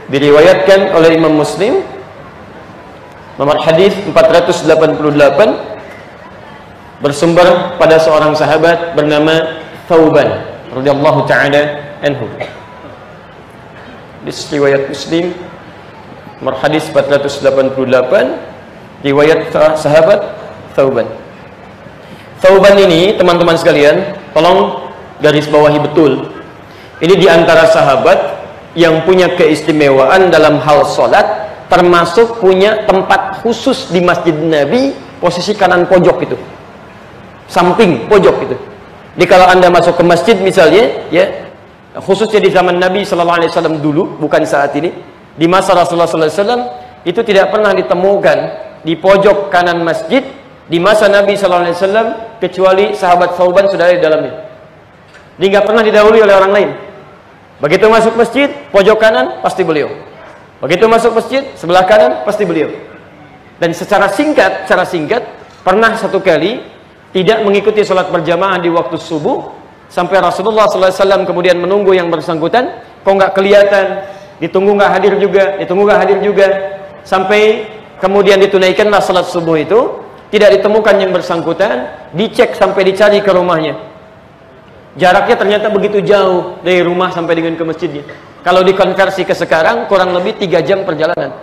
Diriwayatkan oleh Imam Muslim nomor hadis 488, bersumber pada seorang sahabat bernama Thauban radhiyallahu taala anhu. Di riwayat Muslim nomor hadis 488, riwayat sahabat Thauban. Thauban ini, teman-teman sekalian, tolong garis bawahi betul. Ini di antara sahabat yang punya keistimewaan dalam hal sholat, termasuk punya tempat khusus di Masjid Nabi, posisi kanan pojok itu, samping pojok itu. Jadi kalau Anda masuk ke masjid misalnya, ya, khususnya di zaman Nabi sallallahu alaihi wasallam dulu, bukan saat ini, di masa Rasulullah sallallahu alaihi wasallam itu tidak pernah ditemukan di pojok kanan masjid di masa Nabi sallallahu alaihi wasallam kecuali sahabat Thauban sudah ada di dalamnya. Dia nggak pernah didahului oleh orang lain. Begitu masuk masjid, pojok kanan pasti beliau. Begitu masuk masjid, sebelah kanan pasti beliau. Dan secara singkat, pernah satu kali tidak mengikuti sholat berjamaah di waktu subuh, sampai Rasulullah SAW kemudian menunggu yang bersangkutan, kok nggak kelihatan, ditunggu nggak hadir juga, sampai kemudian ditunaikanlah sholat subuh itu, tidak ditemukan yang bersangkutan, dicek sampai dicari ke rumahnya. Jaraknya ternyata begitu jauh dari rumah sampai dengan ke masjidnya. Kalau dikonversi ke sekarang, kurang lebih 3 jam perjalanan.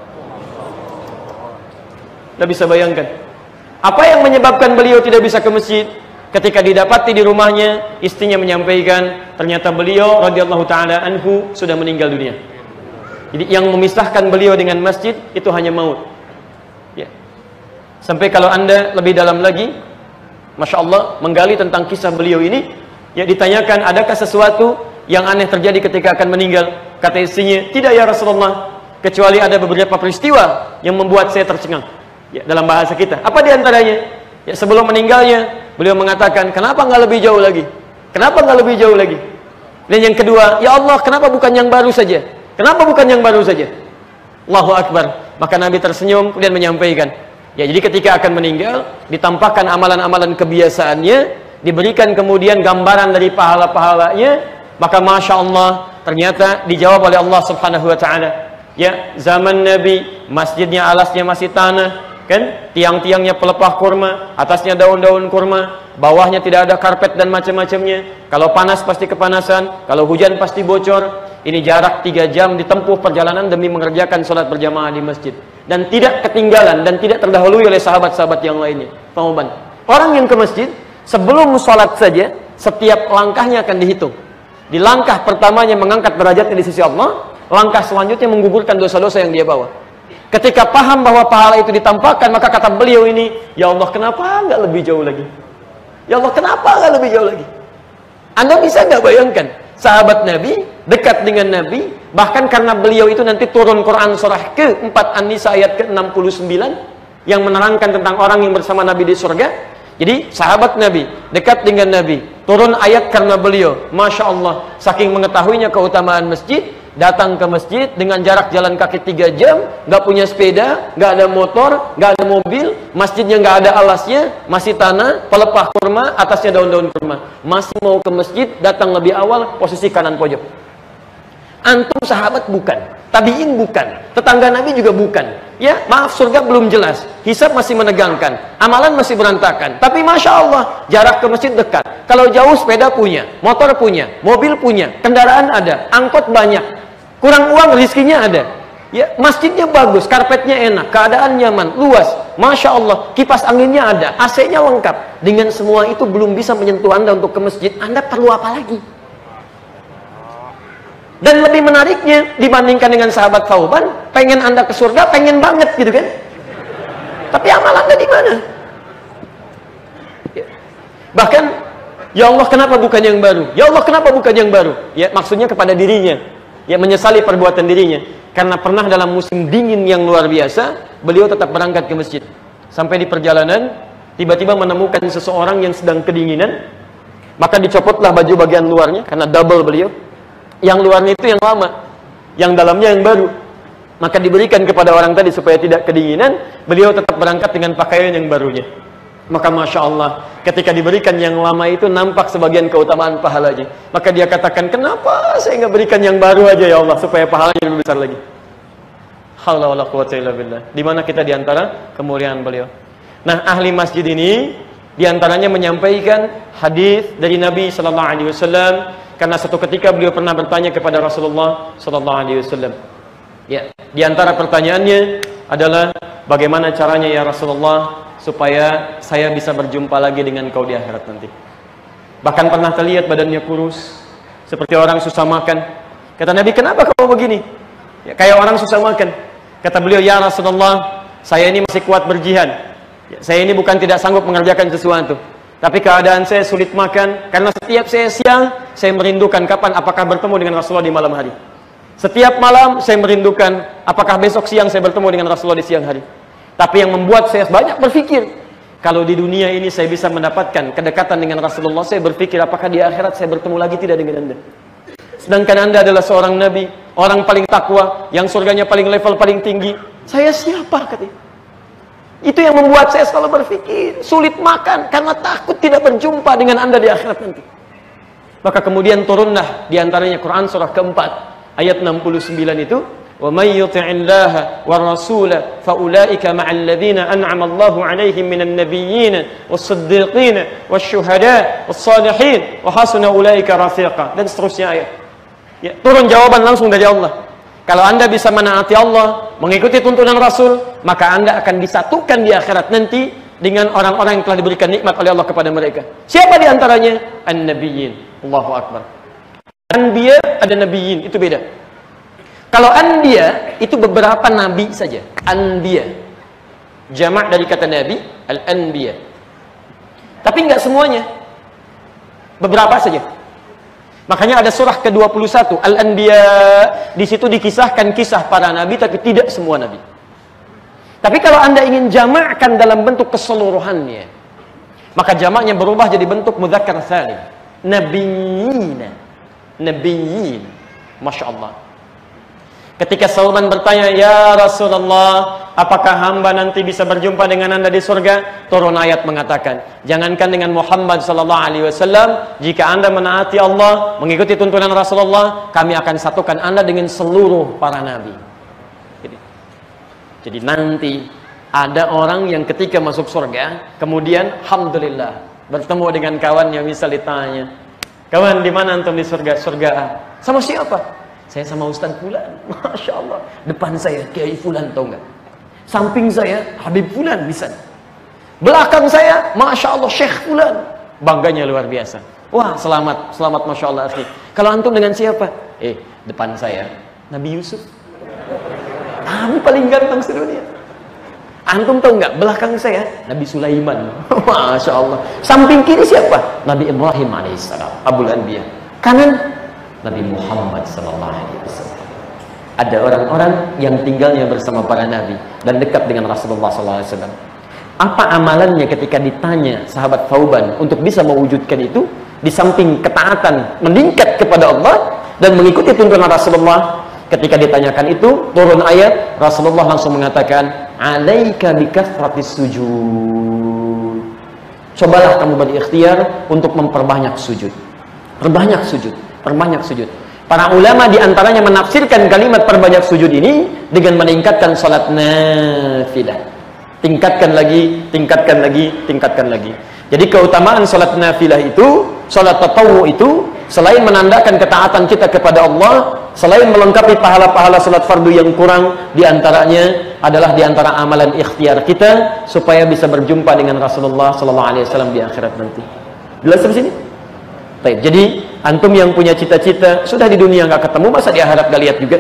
Anda bisa bayangkan apa yang menyebabkan beliau tidak bisa ke masjid? Ketika didapati di rumahnya, istrinya menyampaikan ternyata beliau radhiyallahu taala anhu sudah meninggal dunia. Jadi yang memisahkan beliau dengan masjid itu hanya maut. Ya. Sampai kalau Anda lebih dalam lagi, Masya Allah, menggali tentang kisah beliau ini, ya, ditanyakan adakah sesuatu yang aneh terjadi ketika akan meninggal? Kata istrinya, tidak ya Rasulullah, kecuali ada beberapa peristiwa yang membuat saya tercengang. Ya, dalam bahasa kita, apa diantaranya? Ya, sebelum meninggalnya beliau mengatakan, kenapa nggak lebih jauh lagi? Kenapa nggak lebih jauh lagi? Dan yang kedua, ya Allah, kenapa bukan yang baru saja? Kenapa bukan yang baru saja? Allahu Akbar. Maka Nabi tersenyum kemudian menyampaikan, ya, jadi ketika akan meninggal ditampakkan amalan-amalan kebiasaannya, diberikan kemudian gambaran dari pahala-pahalanya, maka Masya Allah ternyata dijawab oleh Allah Subhanahu Wa Taala. Ya, zaman Nabi masjidnya alasnya masih tanah, kan, tiang-tiangnya pelepah kurma, atasnya daun-daun kurma, bawahnya tidak ada karpet dan macam-macamnya. Kalau panas pasti kepanasan, kalau hujan pasti bocor. Ini jarak 3 jam ditempuh perjalanan demi mengerjakan sholat berjamaah di masjid, dan tidak ketinggalan dan tidak terdahului oleh sahabat-sahabat yang lainnya. Thauban, orang yang ke masjid sebelum sholat saja, setiap langkahnya akan dihitung. Di langkah pertamanya mengangkat derajatnya di sisi Allah, langkah selanjutnya menggugurkan dosa-dosa yang dia bawa. Ketika paham bahwa pahala itu ditampakkan, maka kata beliau ini, ya Allah, kenapa nggak lebih jauh lagi? Ya Allah, kenapa nggak lebih jauh lagi? Anda bisa nggak bayangkan, sahabat Nabi, dekat dengan Nabi, bahkan karena beliau itu nanti turun Quran surah ke-4 An-Nisa ayat ke-69, yang menerangkan tentang orang yang bersama Nabi di surga. Jadi sahabat Nabi, dekat dengan Nabi, turun ayat karena beliau, Masya Allah, saking mengetahuinya keutamaan masjid, datang ke masjid dengan jarak jalan kaki 3 jam, nggak punya sepeda, nggak ada motor, nggak ada mobil, masjidnya nggak ada alasnya, masih tanah, pelepah kurma, atasnya daun-daun kurma, masih mau ke masjid, datang lebih awal, posisi kanan pojok. Antum sahabat bukan, tabiin bukan, tetangga Nabi juga bukan. Ya, maaf, surga belum jelas, hisab masih menegangkan, amalan masih berantakan, tapi Masya Allah, jarak ke masjid dekat. Kalau jauh, sepeda punya, motor punya, mobil punya, kendaraan ada, angkot banyak, kurang uang, rizkinya ada. Ya, masjidnya bagus, karpetnya enak, keadaan nyaman, luas, Masya Allah, kipas anginnya ada, AC-nya lengkap. Dengan semua itu belum bisa menyentuh Anda untuk ke masjid, Anda perlu apa lagi? Dan lebih menariknya, dibandingkan dengan sahabat Thauban, pengen Anda ke surga, pengen banget gitu kan? Tapi amal Anda di mana? Ya. Bahkan, ya Allah, kenapa bukan yang baru? Ya Allah, kenapa bukan yang baru? Ya, maksudnya kepada dirinya. Ya, menyesali perbuatan dirinya. Karena pernah dalam musim dingin yang luar biasa, beliau tetap berangkat ke masjid. Sampai di perjalanan, tiba-tiba menemukan seseorang yang sedang kedinginan, maka dicopotlah baju bagian luarnya, karena double beliau. Yang luarnya itu yang lama, yang dalamnya yang baru. Maka diberikan kepada orang tadi supaya tidak kedinginan, beliau tetap berangkat dengan pakaian yang barunya. Maka Masya Allah, ketika diberikan yang lama itu nampak sebagian keutamaan pahalanya. Maka dia katakan, kenapa saya nggak berikan yang baru aja ya Allah, supaya pahalanya lebih besar lagi. Haula wala quwwata illa billah. Di mana kita di antara kemuliaan beliau. Nah, ahli masjid ini di antaranya menyampaikan hadis dari Nabi sallallahu alaihi wasallam karena satu ketika beliau pernah bertanya kepada Rasulullah sallallahu alaihi wasallam. Ya, di antara pertanyaannya adalah bagaimana caranya ya Rasulullah supaya saya bisa berjumpa lagi dengan kau di akhirat nanti. Bahkan pernah terlihat badannya kurus seperti orang susah makan. Kata Nabi, kenapa kamu begini? Ya, kayak orang susah makan. Kata beliau, ya Rasulullah, saya ini masih kuat berjihad. Ya, saya ini bukan tidak sanggup mengerjakan sesuatu, tapi keadaan saya sulit makan karena setiap saya siang saya merindukan kapan apakah bertemu dengan Rasulullah di malam hari. Setiap malam saya merindukan apakah besok siang saya bertemu dengan Rasulullah di siang hari. Tapi yang membuat saya banyak berpikir, kalau di dunia ini saya bisa mendapatkan kedekatan dengan Rasulullah, saya berpikir apakah di akhirat saya bertemu lagi tidak dengan Anda. Sedangkan Anda adalah seorang Nabi, orang paling takwa, yang surganya paling level paling tinggi. Saya siapa katanya? Itu yang membuat saya selalu berpikir, sulit makan karena takut tidak berjumpa dengan Anda di akhirat nanti. Maka kemudian turunlah di antaranya Quran surah keempat ayat 69 itu, wa may yuti'illaha war rasula fa ulaika ma'al ladzina an'ama Allahu 'alaihim minan nabiyyin was-siddiqin wasyuhada was-salihin wa hasuna ulaika rafiqa, dan seterusnya ayat. Ya, turun jawaban langsung dari Allah. Kalau Anda bisa menaati Allah, mengikuti tuntunan Rasul, maka Anda akan disatukan di akhirat nanti dengan orang-orang yang telah diberikan nikmat oleh Allah kepada mereka. Siapa di antaranya? An-nabiyyin. Allahu akbar. Anbiya ada nabiyyin, itu beda. Kalau anbiya itu beberapa nabi saja. Anbiya. Jamak dari kata nabi, al-anbiya. Tapi enggak semuanya. Beberapa saja. Makanya ada surah ke-21 Al-Anbiya, di situ dikisahkan kisah para nabi tapi tidak semua nabi. Tapi kalau Anda ingin jamakkan dalam bentuk keseluruhannya, maka jamaknya berubah jadi bentuk mudzakkar tsalim. Nabiyyin. Nabiyyin. Masya Allah. Ketika Salman bertanya, ya Rasulullah, apakah hamba nanti bisa berjumpa dengan Anda di surga? Turun ayat mengatakan, jangankan dengan Muhammad sallallahu alaihi wasallam, jika Anda menaati Allah, mengikuti tuntunan Rasulullah, kami akan satukan Anda dengan seluruh para nabi. Jadi nanti ada orang yang ketika masuk surga, kemudian alhamdulillah bertemu dengan kawan yang bisa ditanya, kawan di mana antum di surga? Surga A. Sama siapa? Saya sama Ustaz Fulan. Masya Allah. Depan saya Kiai Fulan, tahu nggak? Samping saya Habib Fulan bisa. Belakang saya Masya Allah Syekh Fulan. Bangganya luar biasa. Wah, selamat, selamat Masya Allah. Kalau antum dengan siapa? Depan saya Nabi Yusuf. Kami paling ganteng sedunia. Antum tahu nggak? Belakang saya Nabi Sulaiman. Masya Allah. Samping kiri siapa? Nabi Ibrahim alaihissalam, Abul Anbiya. Kanan Nabi Muhammad sallallahu alaihi wasallam. Ada orang-orang yang tinggalnya bersama para nabi dan dekat dengan Rasulullah sallallahu alaihi wasallam. Apa amalannya ketika ditanya sahabat Thauban untuk bisa mewujudkan itu? Di samping ketaatan meningkat kepada Allah dan mengikuti tuntunan Rasulullah, ketika ditanyakan itu turun ayat, Rasulullah langsung mengatakan, "Alaika bikathratis sujud." Cobalah kamu berikhtiar untuk memperbanyak sujud. Perbanyak sujud. Perbanyak sujud. Para ulama diantaranya menafsirkan kalimat perbanyak sujud ini dengan meningkatkan salat nafilah. Tingkatkan lagi, tingkatkan lagi, tingkatkan lagi. Jadi keutamaan salat nafilah itu, salat tatawwu itu, selain menandakan ketaatan kita kepada Allah, selain melengkapi pahala-pahala salat fardu yang kurang, diantaranya adalah diantara amalan ikhtiar kita supaya bisa berjumpa dengan Rasulullah sallallahu alaihi wasallam di akhirat nanti. Jelas sampai sini? Baik, jadi antum yang punya cita-cita sudah di dunia nggak ketemu, masa di akhirat nggak lihat juga?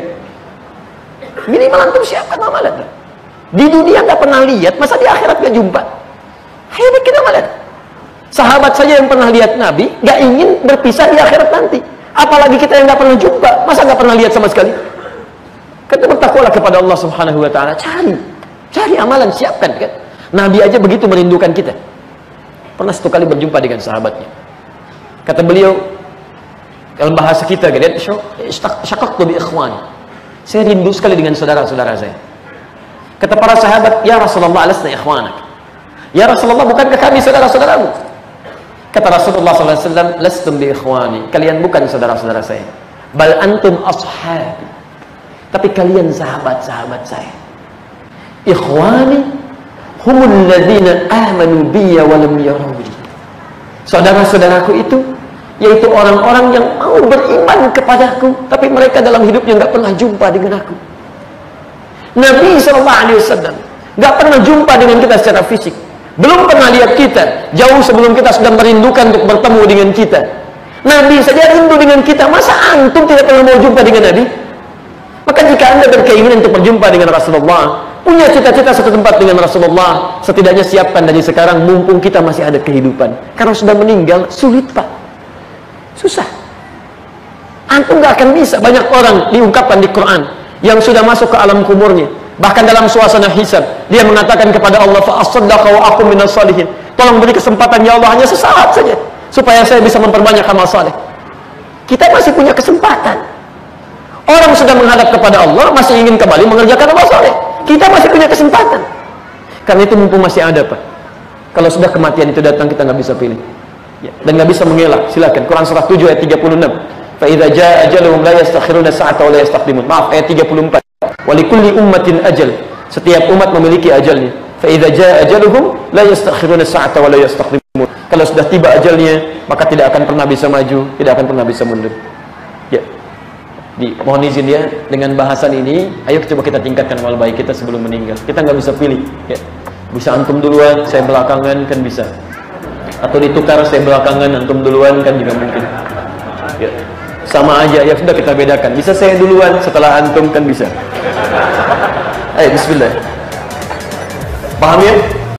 Minimal antum siapkan amalan. Di dunia nggak pernah lihat, masa di akhirat nggak jumpa? Ayo bikin amalan. Sahabat saja yang pernah lihat Nabi nggak ingin berpisah di akhirat nanti, apalagi kita yang nggak pernah jumpa, masa nggak pernah lihat sama sekali? Kita bertakwalah kepada Allah Subhanahu Wa Taala, cari amalan, siapkan kan. Nabi aja begitu merindukan kita. Pernah satu kali berjumpa dengan sahabatnya. Kata beliau, dalam bahasa kita, syaqaqtu bi ikhwani. Saya rindu sekali dengan saudara-saudara saya. Kata para sahabat, ya Rasulullah, alasna ikhwanak. Ya Rasulullah, bukankah kami saudara-saudaramu? Kata Rasulullah SAW, lastum bi ikhwani. Kalian bukan saudara-saudara saya. Bal antum ashabi. tapi kalian sahabat-sahabat saya. Ikhwani humul ladzina amanu biyya wa lam yarawni. Saudara-saudaraku itu yaitu orang-orang yang mau beriman kepadaku, tapi mereka dalam hidupnya nggak pernah jumpa dengan aku. Nabi SAW nggak pernah jumpa dengan kita secara fisik, belum pernah lihat kita, jauh sebelum kita sudah merindukan untuk bertemu dengan kita. Nabi saja rindu dengan kita, masa antum tidak pernah mau jumpa dengan Nabi? Maka jika anda berkeinginan untuk berjumpa dengan Rasulullah, punya cita-cita satu tempat dengan Rasulullah, setidaknya siapkan dari sekarang mumpung kita masih ada kehidupan. Karena sudah meninggal, sulit Pak, susah. Antum gak akan bisa. Banyak orang diungkapkan di Quran yang sudah masuk ke alam kuburnya, bahkan dalam suasana hisab, dia mengatakan kepada Allah, fa'asaddaqa wa aqum minas salihin, tolong beri kesempatan ya Allah, hanya sesaat saja supaya saya bisa memperbanyak amal saleh. Kita masih punya kesempatan. Orang sudah menghadap kepada Allah, masih ingin kembali mengerjakan amal saleh. Kita masih punya kesempatan. Karena itu mumpung masih ada Pak. Kalau sudah kematian itu datang, kita nggak bisa pilih ya, dan nggak bisa mengelak. Silakan Quran surah 7 ayat 36. Fa idza jaa ajaluhum la yastakhiruna sa'atan wa la yastaqdimun. Maaf, ayat 34. Wa likulli ummatin ajal. Setiap umat memiliki ajalnya. Fa idza jaa ajaluhum la yastakhiruna sa'atan wa la yastaqdimun. Kalau sudah tiba ajalnya, maka tidak akan pernah bisa maju, tidak akan pernah bisa mundur. Ya. Mohon izin ya, dengan bahasan ini, ayo coba kita tingkatkan amal baik kita sebelum meninggal. Kita nggak bisa pilih ya. Bisa antum duluan, saya belakangan, kan bisa. Atau ditukar, saya belakangan, antum duluan, kan juga mungkin ya. Sama aja, ya sudah kita bedakan. Bisa saya duluan, setelah antum, kan bisa. Ayo bismillah. Paham ya?